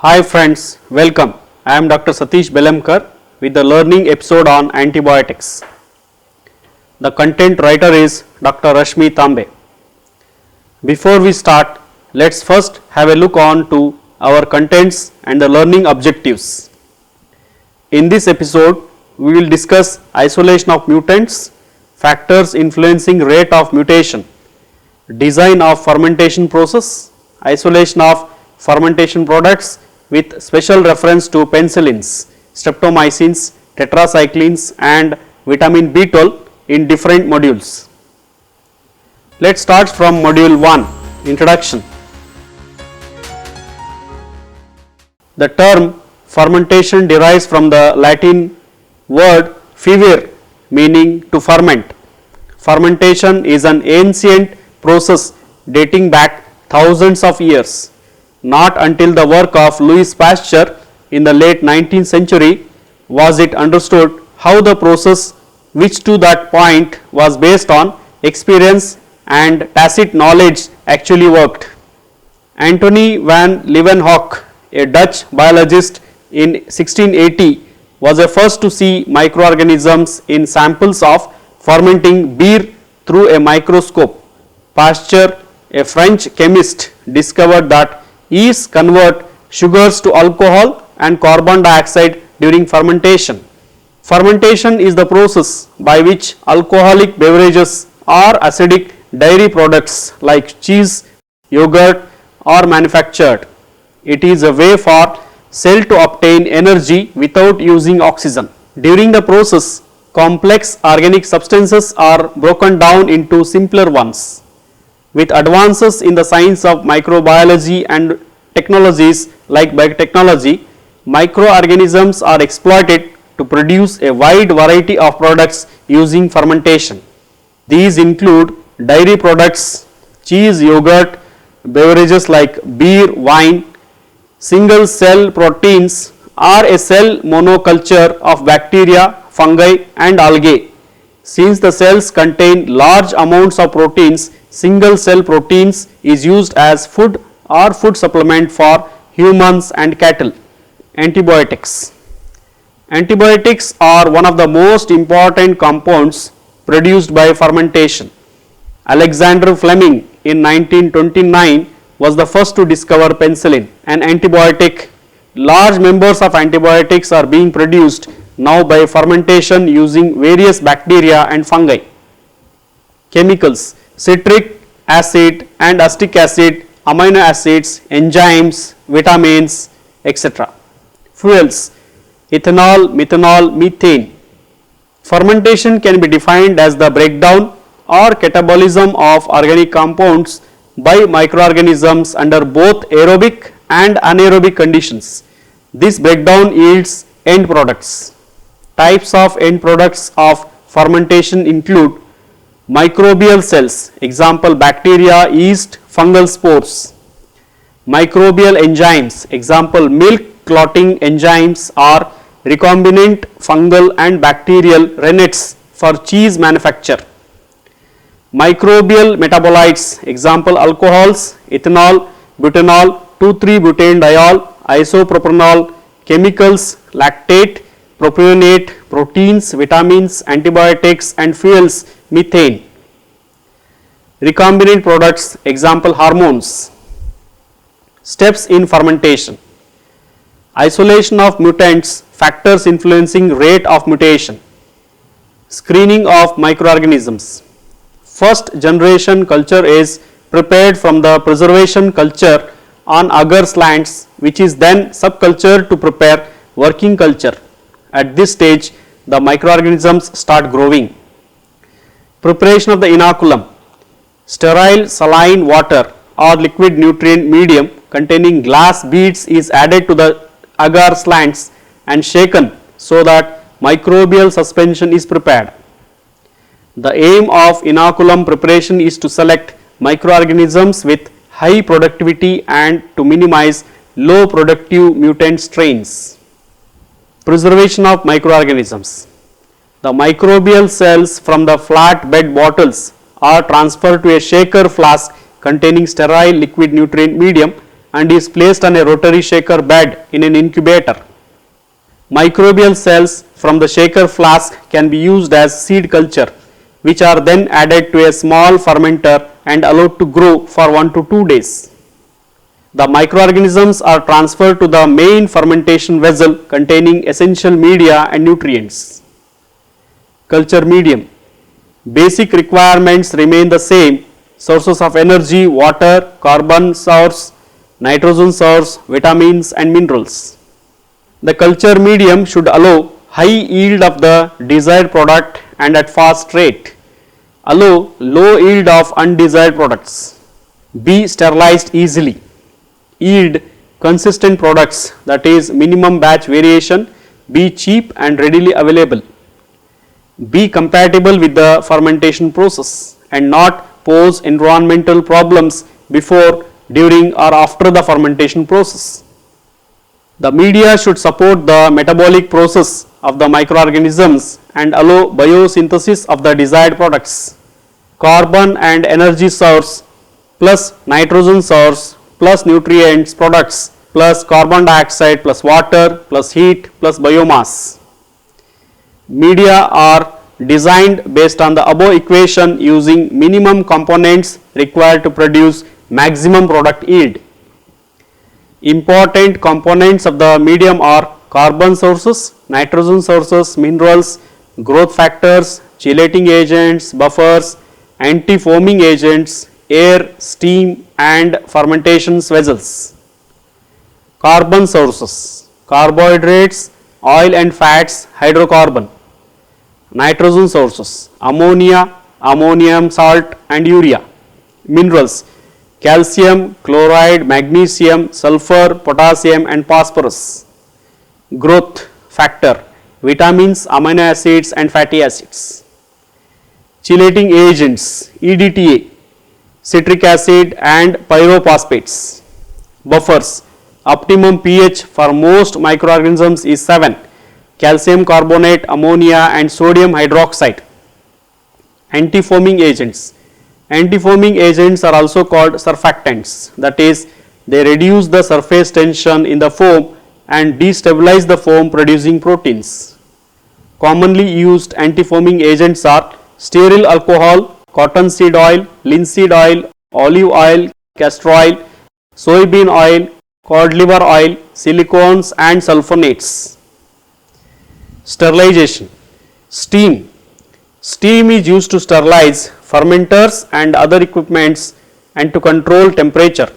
Hi friends, welcome. I am Dr. Satish Belamkar with the learning episode on antibiotics. The content writer is Dr. Rashmi Tambe. Before we start, let's first have a look on to our contents and the learning objectives. In this episode, we will discuss isolation of mutants, factors influencing rate of mutation, design of fermentation process, isolation of fermentation products with special reference to penicillins, streptomycins, tetracyclines and vitamin B12 in different modules. Let's start from module 1, Introduction. The term fermentation derives from the Latin word fervere, meaning to ferment. Fermentation is an ancient process dating back thousands of years. Not until the work of Louis Pasteur in the late 19th century was it understood how the process, which to that point was based on experience and tacit knowledge, actually worked. Anthony van Leeuwenhoek, a Dutch biologist in 1680, was the first to see microorganisms in samples of fermenting beer through a microscope. Pasteur, a French chemist, discovered that yeast convert sugars to alcohol and carbon dioxide during fermentation. Fermentation is the process by which alcoholic beverages or acidic dairy products like cheese, yogurt are manufactured. It is a way for cell to obtain energy without using oxygen. During the process, complex organic substances are broken down into simpler ones. With advances in the science of microbiology and technologies like biotechnology, microorganisms are exploited to produce a wide variety of products using fermentation. These include dairy products, cheese, yogurt, beverages like beer, wine. Single cell proteins are a cell monoculture of bacteria, fungi and algae. Since the cells contain large amounts of proteins, single cell proteins is used as food or food supplement for humans and cattle. Antibiotics. Antibiotics are one of the most important compounds produced by fermentation. Alexander Fleming in 1929 was the first to discover penicillin, an antibiotic. Large numbers of antibiotics are being produced now by fermentation using various bacteria and fungi. Chemicals. Citric acid and acetic acid, amino acids, enzymes, vitamins, etc. Fuels. Ethanol, methanol, methane. Fermentation can be defined as the breakdown or catabolism of organic compounds by microorganisms under both aerobic and anaerobic conditions. This breakdown yields end products. Types of end products of fermentation include microbial cells, example bacteria, yeast, fungal spores. Microbial enzymes, example milk clotting enzymes or recombinant fungal and bacterial rennet for cheese manufacture. Microbial metabolites, example alcohols, ethanol, butanol, 2,3-butanediol, isopropanol, chemicals, lactate, propionate, proteins, vitamins, antibiotics and fuels, methane. Recombinant products, example hormones. Steps in fermentation. Isolation of mutants, factors influencing rate of mutation. Screening of microorganisms. First generation culture is prepared from the preservation culture on agar slants, which is then subcultured to prepare working culture. At this stage, the microorganisms start growing. Preparation of the inoculum. Sterile saline water or liquid nutrient medium containing glass beads is added to the agar slants and shaken so that microbial suspension is prepared. The aim of inoculum preparation is to select microorganisms with high productivity and to minimize low productive mutant strains. Preservation of microorganisms. The microbial cells from the flat bed bottles are transferred to a shaker flask containing sterile liquid nutrient medium and is placed on a rotary shaker bed in an incubator. Microbial cells from the shaker flask can be used as seed culture, which are then added to a small fermenter and allowed to grow for 1 to 2 days. The microorganisms are transferred to the main fermentation vessel containing essential media and nutrients. Culture medium. Basic requirements remain the same: sources of energy, water, carbon source, nitrogen source, vitamins and minerals. The culture medium should allow high yield of the desired product and at fast rate, allow low yield of undesired products, be sterilized easily, yield consistent products, that is minimum batch variation, be cheap and readily available, be compatible with the fermentation process and not pose environmental problems before, during or after the fermentation process. The media should support the metabolic process of the microorganisms and allow biosynthesis of the desired products. Carbon and energy source plus nitrogen source plus nutrients products plus carbon dioxide plus water plus heat plus biomass. Media are designed based on the above equation using minimum components required to produce maximum product yield. Important components of the medium are carbon sources, nitrogen sources, minerals, growth factors, chelating agents, buffers, anti-foaming agents, air, steam and fermentation vessels. Carbon sources: carbohydrates, oil and fats, hydrocarbon. Nitrogen sources: ammonia, ammonium salt and urea. Minerals: calcium, chloride, magnesium, sulfur, potassium and phosphorus. Growth factor: vitamins, amino acids and fatty acids. Chelating agents: EDTA, citric acid and pyrophosphates. Buffers: optimum pH for most microorganisms is 7, calcium carbonate, ammonia and sodium hydroxide. Anti-foaming agents: anti-foaming agents are also called surfactants, that is, they reduce the surface tension in the foam and destabilize the foam producing proteins. Commonly used anti-foaming agents are stearyl alcohol, cottonseed oil, linseed oil, olive oil, castor oil, soybean oil, cod liver oil, silicones and sulfonates. Sterilization. Steam. Steam is used to sterilize fermenters and other equipments and to control temperature.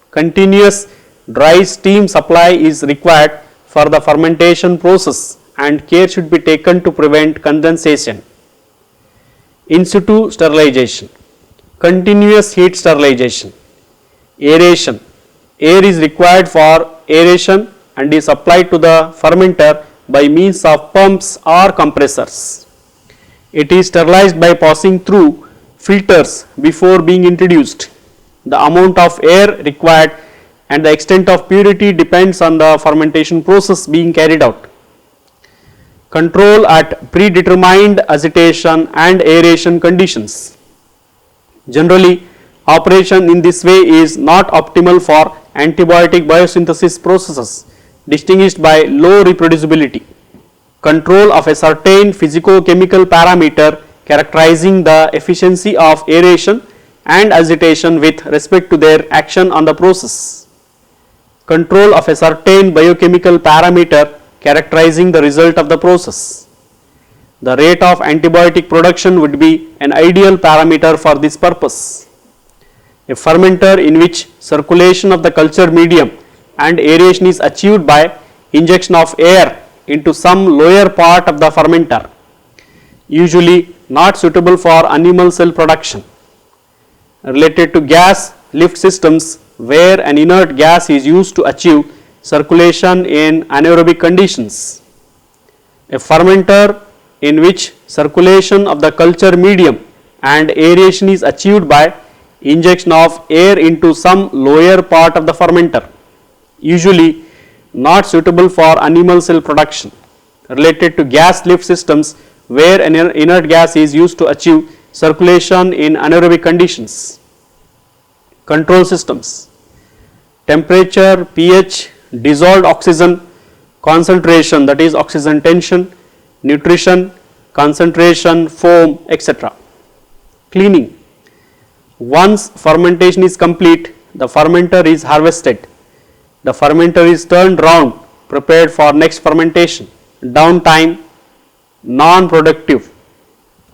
Continuous dry steam supply is required for the fermentation process and care should be taken to prevent condensation. In situ sterilization. Continuous heat sterilization. Aeration. Air is required for aeration and is supplied to the fermenter by means of pumps or compressors. It is sterilized by passing through filters before being introduced. The amount of air required and the extent of purity depends on the fermentation process being carried out. Control at predetermined agitation and aeration conditions. Generally, operation in this way is not optimal for antibiotic biosynthesis processes distinguished by low reproducibility. Control of a certain physico-chemical parameter characterizing the efficiency of aeration and agitation with respect to their action on the process. Control of a certain biochemical parameter characterizing the result of the process. The rate of antibiotic production would be an ideal parameter for this purpose. A fermenter in which circulation of the culture medium and aeration is achieved by injection of air into some lower part of the fermenter, usually not suitable for animal cell production. Related to gas lift systems, where an inert gas is used to achieve circulation in anaerobic conditions. A fermenter in which circulation of the culture medium and aeration is achieved by injection of air into some lower part of the fermenter, usually not suitable for animal cell production. Related to gas lift systems, where an inert gas is used to achieve circulation in anaerobic conditions. Control systems: temperature, pH, dissolved oxygen concentration, that is oxygen tension, nutrition, concentration, foam, etc. Cleaning: once fermentation is complete, the fermenter is harvested. The fermenter is turned round, prepared for next fermentation. Downtime: non-productive.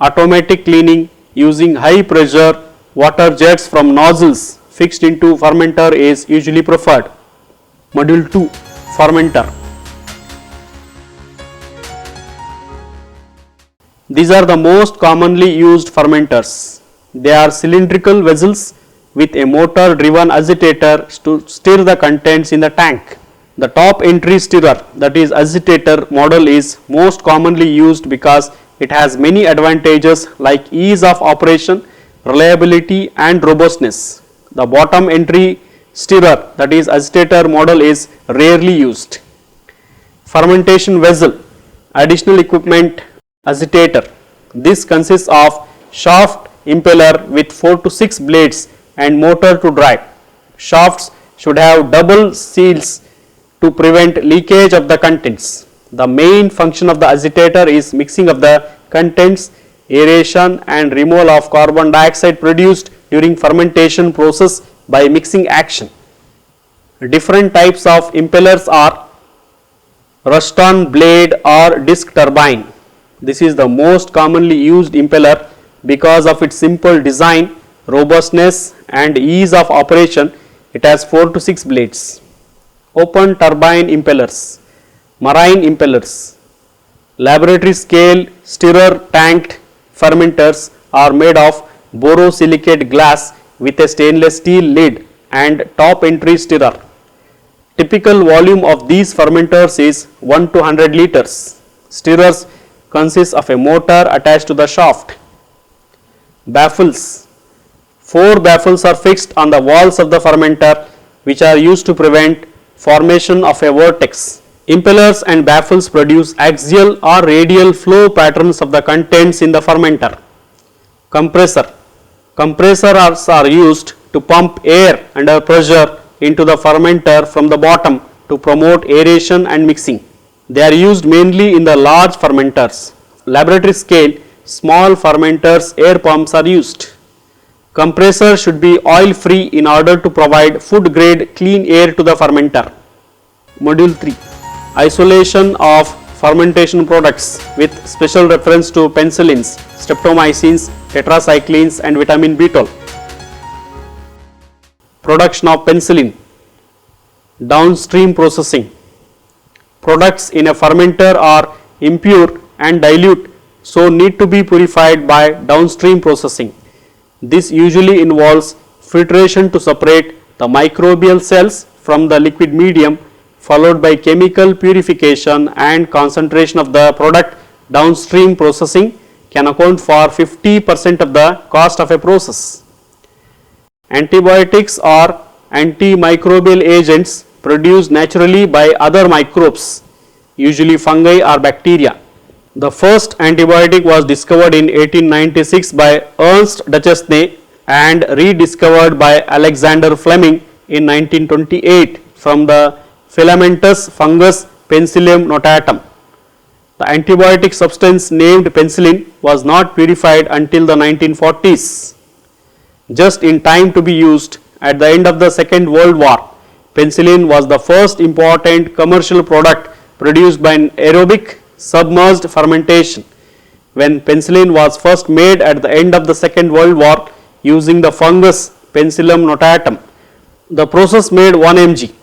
Automatic cleaning using high pressure water jets from nozzles fixed into fermenter is usually preferred. Module 2: Fermenter. These are the most commonly used fermenters. They are cylindrical vessels with a motor driven agitator to stir the contents in the tank. The top entry stirrer, that is agitator model, is most commonly used because it has many advantages like ease of operation, reliability and robustness. The bottom entry stirrer, that is agitator model, is rarely used. Fermentation vessel, additional equipment, agitator. This consists of shaft impeller with 4 to 6 blades and motor to drive. Shafts should have double seals to prevent leakage of the contents. The main function of the agitator is mixing of the contents, aeration and removal of carbon dioxide produced during fermentation process by mixing action. Different types of impellers are Ruston blade or disc turbine. This is the most commonly used impeller because of its simple design, robustness and ease of operation. It has 4 to 6 blades. Open turbine impellers, marine impellers. Laboratory scale stirrer tanked fermenters are made of borosilicate glass with a stainless steel lid and top entry stirrer. Typical volume of these fermenters is 1 to 100 liters. Stirrers consist of a motor attached to the shaft. Baffles. 4 baffles are fixed on the walls of the fermenter, which are used to prevent formation of a vortex. Impellers and baffles produce axial or radial flow patterns of the contents in the fermenter. Compressor. Compressors are used to pump air under pressure into the fermenter from the bottom to promote aeration and mixing. They are used mainly in the large fermenters. Laboratory scale small fermenters air pumps are used. Compressor should be oil free in order to provide food grade clean air to the fermenter. Module 3: Isolation of fermentation products with special reference to penicillins, streptomycins, tetracyclines and vitamin B12. Production of penicillin. Downstream processing. Products in a fermenter are impure and dilute, so need to be purified by downstream processing. This usually involves filtration to separate the microbial cells from the liquid medium, followed by chemical purification and concentration of the product. Downstream processing can account for 50% of the cost of a process. Antibiotics are antimicrobial agents produced naturally by other microbes, usually fungi or bacteria. The first antibiotic was discovered in 1896 by Ernst Duchesne and rediscovered by Alexander Fleming in 1928 from the filamentous fungus Penicillium notatum. The antibiotic substance named penicillin was not purified until the 1940s, just in time to be used at the end of the Second World War. Penicillin was the first important commercial product produced by aerobic submerged fermentation. When penicillin was first made at the end of the Second World War using the fungus Penicillium notatum, the process made 1 mg.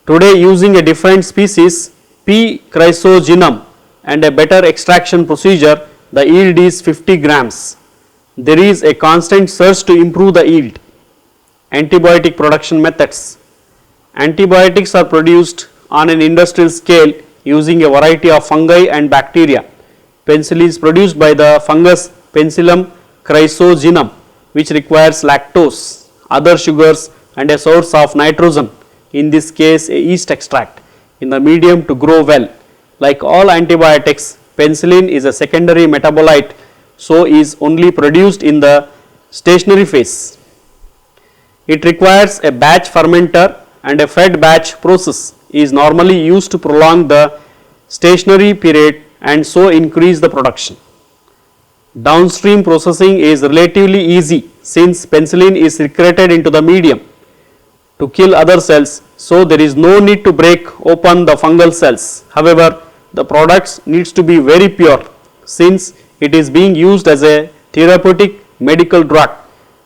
Today, using a different species, P. chrysogenum and a better extraction procedure, the yield is 50 grams. There is a constant search to improve the yield. Antibiotic production methods. Antibiotics are produced on an industrial scale using a variety of fungi and bacteria. Penicillin is produced by the fungus Penicillium chrysogenum, which requires lactose, other sugars and a source of nitrogen, in this case a yeast extract, in the medium to grow well. Like all antibiotics, penicillin is a secondary metabolite, so is only produced in the stationary phase. It requires a batch fermenter, and a fed batch process is normally used to prolong the stationary period and so increase the production. Downstream processing is relatively easy since penicillin is secreted into the medium to kill other cells, so there is no need to break open the fungal cells. However, the products needs to be very pure since it is being used as a therapeutic medical drug,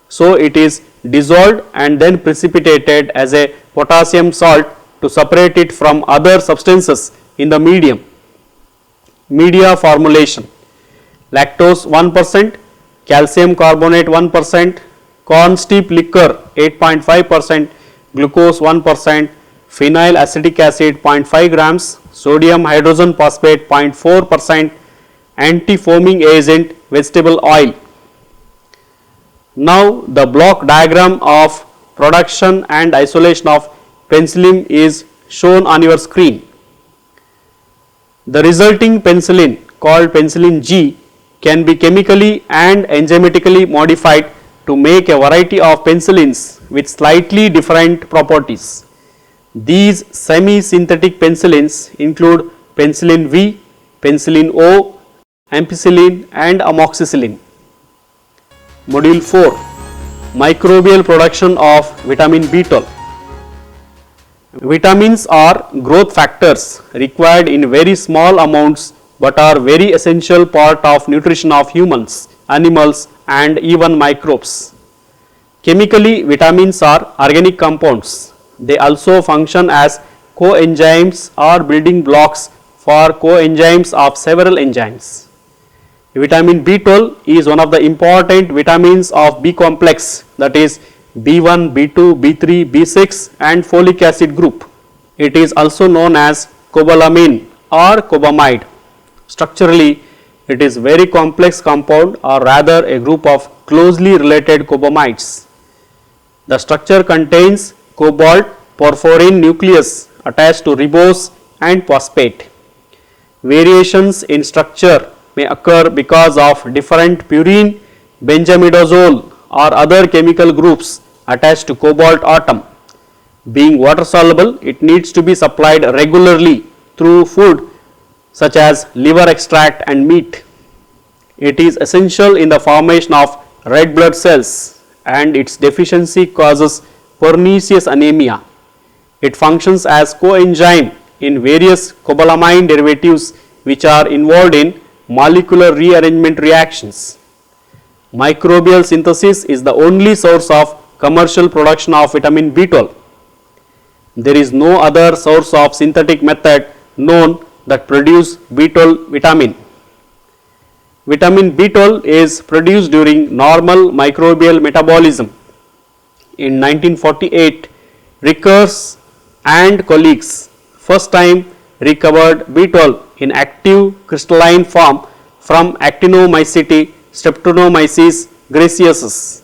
so it is dissolved and then precipitated as a potassium salt to separate it from other substances in the medium. Media formulation: lactose 1%, calcium carbonate 1%, corn steep liquor 8.5%, glucose 1%, phenyl acetic acid 0.5 grams, sodium hydrogen phosphate 0.4%, anti-foaming agent vegetable oil. Now the block diagram of production and isolation of penicillin is shown on your screen. The resulting penicillin, called penicillin G, can be chemically and enzymatically modified to make a variety of penicillins with slightly different properties. These semi-synthetic penicillins include penicillin V, penicillin O, ampicillin and amoxicillin. Module 4: Microbial production of vitamin B12. Vitamins are growth factors required in very small amounts but are very essential part of nutrition of humans, animals and even microbes. Chemically, vitamins are organic compounds. They also function as coenzymes or building blocks for coenzymes of several enzymes. Vitamin B12 is one of the important vitamins of B complex, that is B1, B2, B3, B6 and folic acid group. It is also known as cobalamin or cobamide. Structurally, it is very complex compound, or rather a group of closely related cobamides. The structure contains cobalt porphyrin nucleus attached to ribose and phosphate. Variations in structure may occur because of different purine, benzimidazole or other chemical groups attached to cobalt atom. Being water soluble, it needs to be supplied regularly through food such as liver extract and meat. It is essential in the formation of red blood cells, and its deficiency causes pernicious anemia. It functions as coenzyme in various cobalamine derivatives which are involved in molecular rearrangement reactions. Microbial synthesis is the only source of commercial production of vitamin B12. There is no other source of synthetic method known that produce B12 vitamin. Vitamin B12 is produced during normal microbial metabolism. In 1948, Rickers and colleagues first time recovered B12 in active crystalline form from Actinomycetes streptonomyces graciaceus.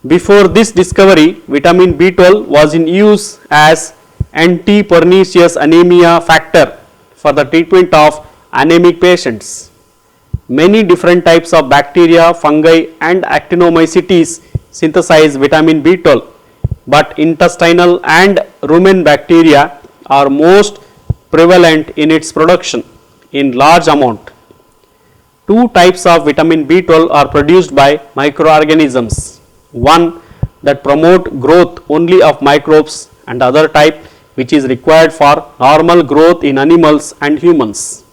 Before this discovery, vitamin B12 was in use as anti-pernicious anemia factor for the treatment of anemic patients. Many different types of bacteria, fungi and actinomycetes synthesize vitamin B12, but intestinal and rumen bacteria are most prevalent in its production in large amount. Two types of vitamin B12 are produced by microorganisms. One that promote growth only of microbes, and other type which is required for normal growth in animals and humans.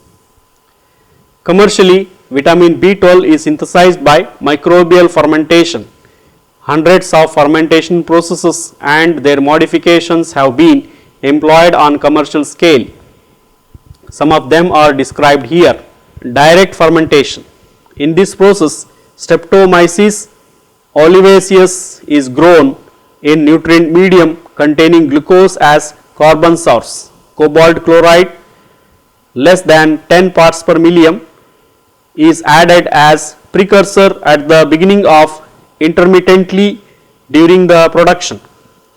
Commercially, vitamin B12 is synthesized by microbial fermentation. Hundreds of fermentation processes and their modifications have been employed on commercial scale. Some of them are described here. Direct fermentation. In this process, Streptomyces olivaceus is grown in nutrient medium containing glucose as carbon source. Cobalt chloride less than 10 parts per million is added as precursor at the beginning of intermittently during the production.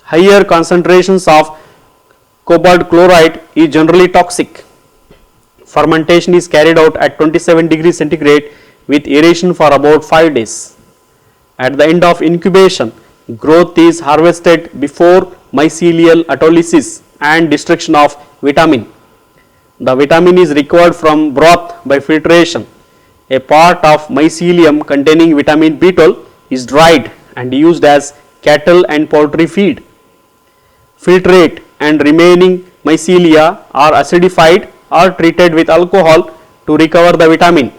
Higher concentrations of cobalt chloride is generally toxic. Fermentation is carried out at 27 degrees centigrade with aeration for about 5 days. At the end of incubation, growth is harvested before mycelial autolysis and destruction of vitamin. The vitamin is recovered from broth by filtration. A part of mycelium containing vitamin B12 is dried and used as cattle and poultry feed. Filtrate and remaining mycelia are acidified or treated with alcohol to recover the vitamin.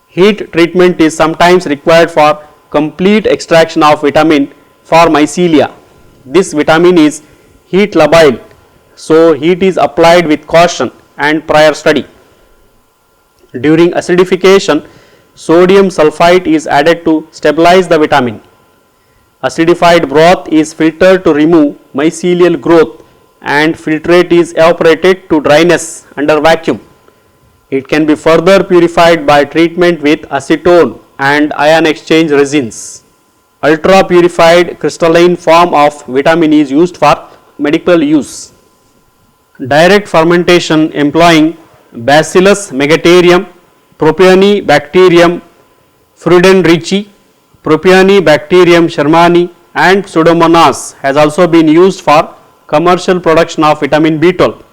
Heat treatment is sometimes required for complete extraction of vitamin for mycelia. This vitamin is heat labile, so heat is applied with caution and prior study. During acidification, sodium sulfite is added to stabilize the vitamin. Acidified broth is filtered to remove mycelial growth and filtrate is evaporated to dryness under vacuum. It can be further purified by treatment with acetone and ion exchange resins. Ultra purified crystalline form of vitamin is used for medical use. Direct fermentation employing Bacillus megaterium, Propionibacterium friedenreichi, Propionibacterium shermani and Pseudomonas has also been used for commercial production of vitamin B12.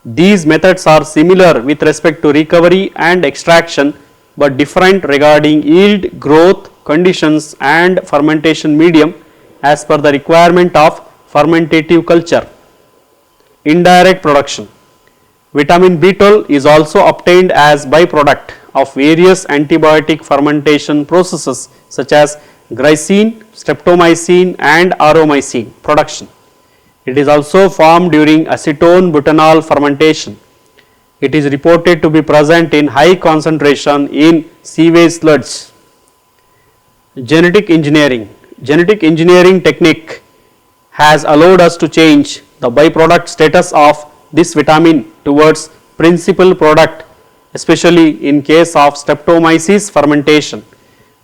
These methods are similar with respect to recovery and extraction but different regarding yield, growth, conditions and fermentation medium as per the requirement of fermentative culture. Indirect production. Vitamin B12 is also obtained as byproduct of various antibiotic fermentation processes such as glycine, streptomycin and aromycin production. It is also formed during acetone butanol fermentation. It is reported to be present in high concentration in sewage sludge. Genetic engineering. Genetic engineering technique has allowed us to change the byproduct status of this vitamin towards principal product, especially in case of Streptomyces fermentation.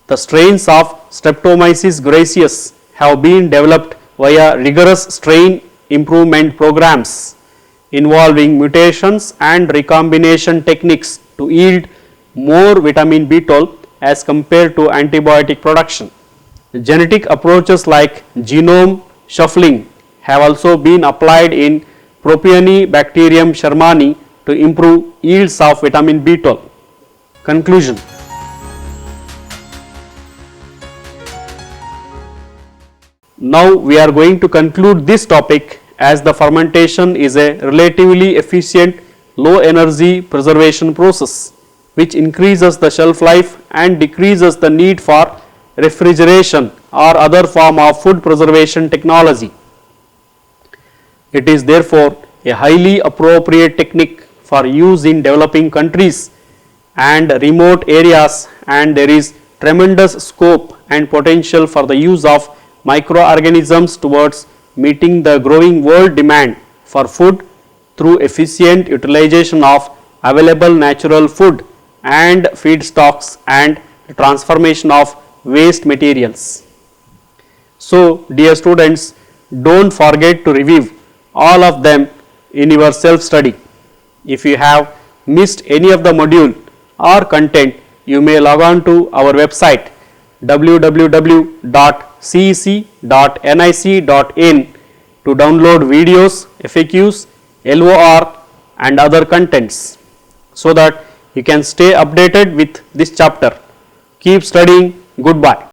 The strains of Streptomyces gracius have been developed via rigorous strain improvement programs involving mutations and recombination techniques to yield more vitamin B12 as compared to antibiotic production. Genetic approaches like genome shuffling have also been applied in Propionibacterium shermani to improve yields of vitamin B12. Conclusion. Now we are going to conclude this topic as the fermentation is a relatively efficient low energy preservation process which increases the shelf life and decreases the need for refrigeration or other form of food preservation technology. It is therefore a highly appropriate technique for use in developing countries and remote areas, and there is tremendous scope and potential for the use of microorganisms towards meeting the growing world demand for food through efficient utilization of available natural food and feedstocks and transformation of waste materials. So, dear students, don't forget to review all of them in your self study. If you have missed any of the module or content, you may log on to our website www.cec.nic.in to download videos, FAQs, LOR and other contents so that you can stay updated with this chapter. Keep studying. Goodbye.